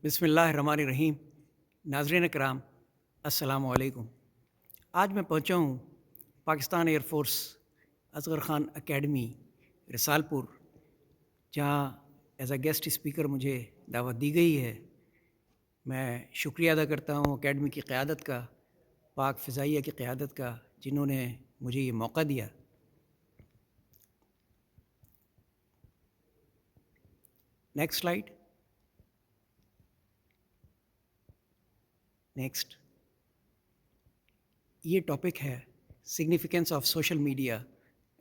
بسم اللہ الرحمن الرحیم۔ ناظرین کرام، السلام علیکم۔ آج میں پہنچا ہوں Pakistan air force Asghar Khan academy Risalpur, جہاں ایز اے گیسٹ اسپیکر مجھے دعوت دی گئی ہے۔ میں شکریہ ادا کرتا ہوں اکیڈمی کی قیادت کا، پاک فضائیہ کی قیادت کا، جنہوں نے مجھے یہ موقع دیا۔ Next slide. نیکسٹ۔ یہ ٹاپک ہے significance of social media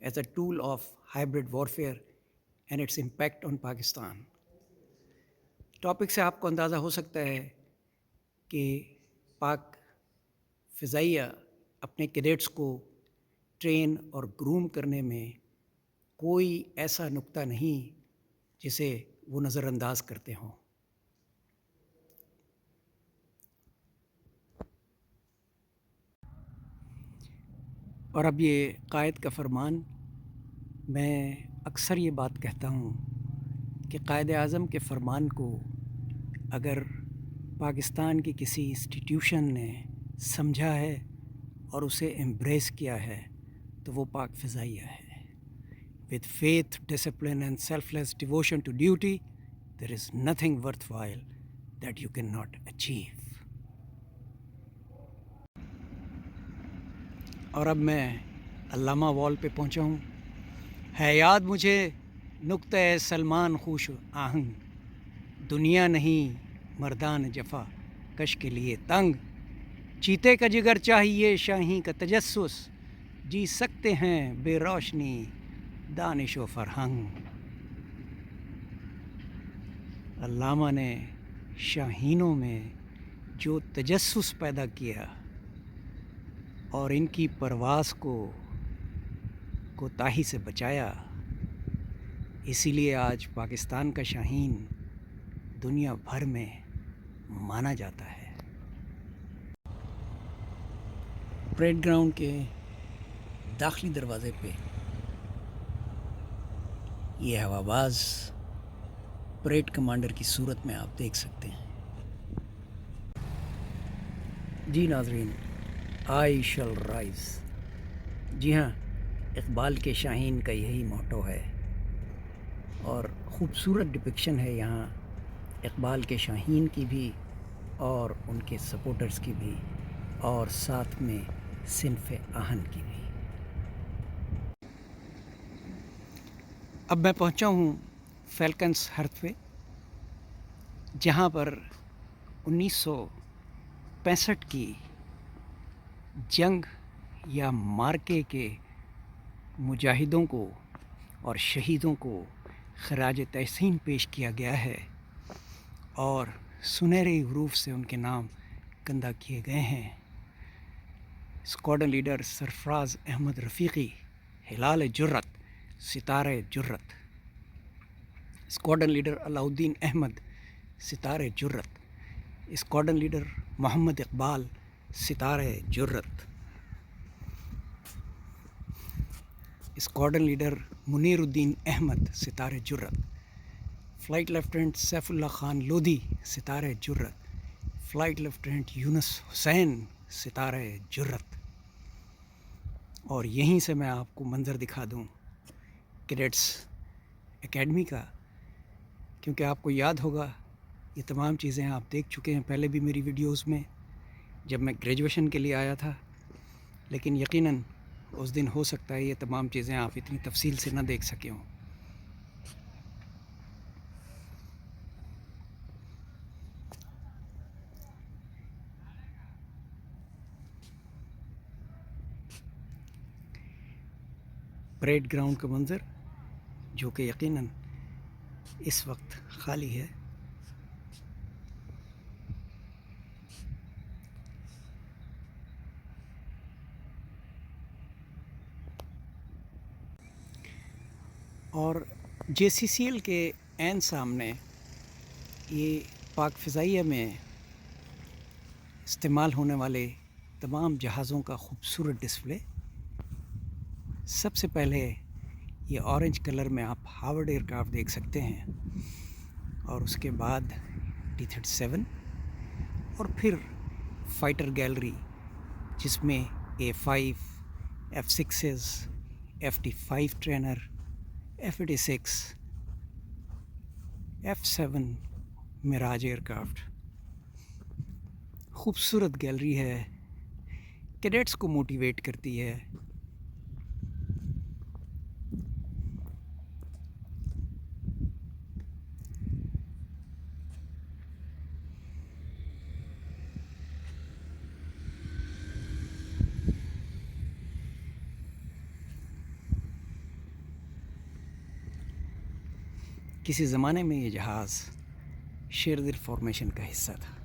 as a tool of hybrid warfare and its impact on Pakistan. Topic سے آپ کو اندازہ ہو سکتا ہے کہ پاک فضائیہ اپنے کیڈٹس کو ٹرین اور گروم کرنے میں کوئی ایسا نقطہ نہیں جسے وہ نظر انداز کرتے ہوں۔ اور اب یہ قائد کا فرمان، میں اکثر یہ بات کہتا ہوں کہ قائد اعظم کے فرمان کو اگر پاکستان کی کسی انسٹیٹیوشن نے سمجھا ہے اور اسے ایمبریس کیا ہے تو وہ پاک فضائیہ ہے۔ With faith, discipline and selfless devotion to duty, there is nothing worthwhile that you cannot achieve۔ اور اب میں علامہ وال پہ پہنچا ہوں۔ ہے یاد مجھے نقطہ سلمان خوش آہنگ، دنیا نہیں مردان جفا کش کے لیے تنگ، چیتے کا جگر چاہیے شاہین کا تجسس، جی سکتے ہیں بے روشنی دانش و فرہنگ۔ علامہ نے شاہینوں میں جو تجسس پیدا کیا اور ان کی پرواز کو کوتاہی سے بچایا، اسی لیے آج پاکستان کا شاہین دنیا بھر میں مانا جاتا ہے۔ پریڈ گراؤنڈ کے داخلی دروازے پہ یہ ہوا باز پریڈ کمانڈر کی صورت میں آپ دیکھ سکتے ہیں۔ جی ناظرین، آئی شل رائز، جی ہاں، اقبال کے شاہین کا یہی موٹو ہے، اور خوبصورت ڈپکشن ہے یہاں اقبال کے شاہین کی بھی اور ان کے سپورٹرز کی بھی، اور ساتھ میں صنف آہن کی بھی۔ اب میں پہنچا ہوں فیلکنس ہرتھ پہ، جہاں پر 1965 کی جنگ یا مارکے کے مجاہدوں کو اور شہیدوں کو خراج تحسین پیش کیا گیا ہے، اور سنہرے حروف سے ان کے نام کندہ کیے گئے ہیں۔ اسکواڈرن لیڈر سرفراز احمد رفیقی، ہلال جرت، ستارہ جرت۔ اسکواڈرن لیڈر علاء الدین احمد، ستارہ جرت۔ اسکواڈرن لیڈر محمد اقبال، ستارہ جرت۔ اسکواڈرن لیڈر منیر الدین احمد، ستارہ جرت۔ فلائٹ لیفٹیننٹ سیف اللہ خان لودھی، ستارہ جرت۔ فلائٹ لیفٹیننٹ یونس حسین، ستارہ جرت۔ اور یہیں سے میں آپ کو منظر دکھا دوں کیڈٹس اکیڈمی کا، کیونکہ آپ کو یاد ہوگا یہ تمام چیزیں آپ دیکھ چکے ہیں پہلے بھی میری ویڈیوز میں جب میں گریجویشن کے لیے آیا تھا، لیکن یقیناً اس دن ہو سکتا ہے یہ تمام چیزیں آپ اتنی تفصیل سے نہ دیکھ سکے ہوں۔ پریڈ گراؤنڈ کا منظر جو کہ یقیناً اس وقت خالی ہے۔ اور جے سی سی ایل کے عین سامنے یہ پاک فضائیہ میں استعمال ہونے والے تمام جہازوں کا خوبصورت ڈسپلے۔ سب سے پہلے یہ اورنج کلر میں آپ ہاورڈ ایئر کرافٹ دیکھ سکتے ہیں، اور اس کے بعد T-37 اور پھر فائٹر گیلری جس میں A5 F6s FD5 trainer F86 F7 میراج ایئرکرافٹ. خوبصورت گیلری ہے، کیڈٹس کو موٹیویٹ کرتی ہے. کسی زمانے میں یہ جہاز شیر دل فارمیشن کا حصہ تھا.